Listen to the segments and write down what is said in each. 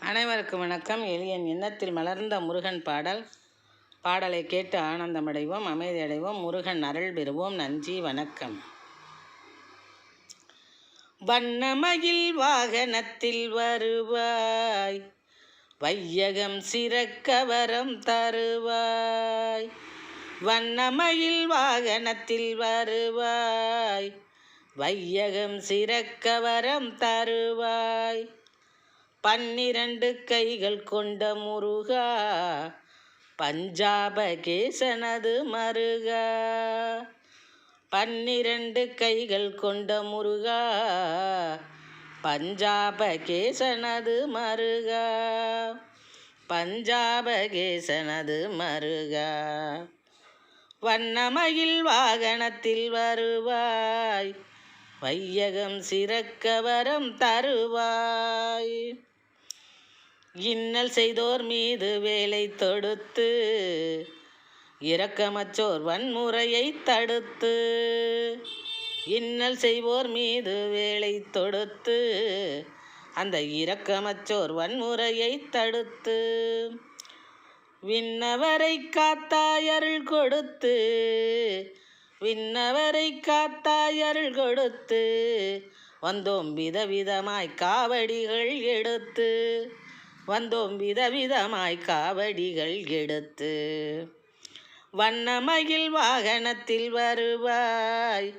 அனைவருக்கும் வணக்கம். எளியன் எண்ணத்தில் மலர்ந்த முருகன் பாடலை கேட்டு ஆனந்தமடைவோம், அமைதியடைவோம், முருகன் அருள் பெறுவோம். நன்றி, வணக்கம். வண்ணமயில் வாகனத்தில் வருவாய், வையகம் சிறக்க வரம் தருவாய். வண்ணமயில் வாகனத்தில் வருவாய், வையகம் சிறக்க வரம் தருவாய். 12 கைகள் கொண்ட முருகா, பஞ்சாபகேசனது மருகா. 12 கைகள் கொண்ட முருகா, பஞ்சாபகேசனது மருகா. பஞ்சாபகேசனது மருகா. வண்ணமயில் வாகனத்தில் வருவாய், வையகம் சிறக்க வரம் தருவாய். இன்னல் செய்தோர் மீது வேலை தொடுத்து, இரக்கமற்றோர் வன்முறையை தடுத்து. இன்னல் செய்வோர் மீது வேலை தொடுத்து, அந்த இரக்கமற்றோர் வன்முறையை தடுத்து. விண்ணவரை காத்தாய் அருள் கொடுத்து, விண்ணவரை காத்தாய் அருள் கொடுத்து. வந்தோம் விதவிதமாய் காவடிகள் எடுத்து, வந்தோம் விதவிதமாய் காவடிகள் எடுத்து. வண்ணமயில் வாகனத்தில் வருவாய்,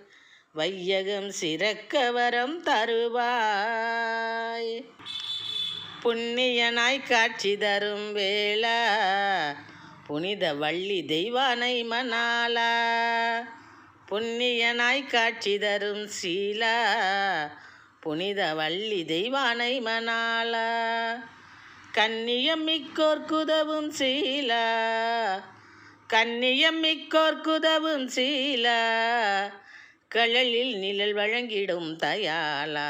வையகம் சிறக்க வரம் தருவாய். புண்ணியனாய் காட்சி தரும் வேளா, புனித வள்ளி தெய்வானை மணாலா. புண்ணியனாய் காட்சி தரும் சீலா, புனித வள்ளி தெய்வானை மணாலா. கன்னியம் மிக்கோர்க்குதவும் சீலா, கன்னியம் மிக்கோர்க்குதவும் சீலா. கழலில் நிழல் வழங்கிடும் தயாலா,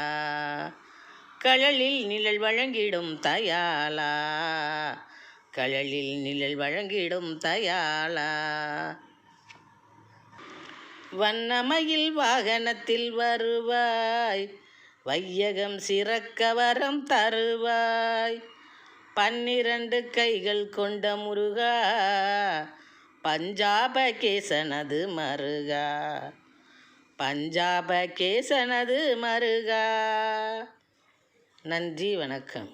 கழலில் நிழல் வழங்கிடும் தயாலா. கழலில் நிழல் வழங்கிடும் தயாலா. வண்ணமயில் வாகனத்தில் வருவாய், வையகம் சிறக்க வரம் தருவாய். 12 கைகள் கொண்ட முருகா, பஞ்சாபகேசனது மருகா. பஞ்சாபகேசனது மருகா. நன்றி, வணக்கம்.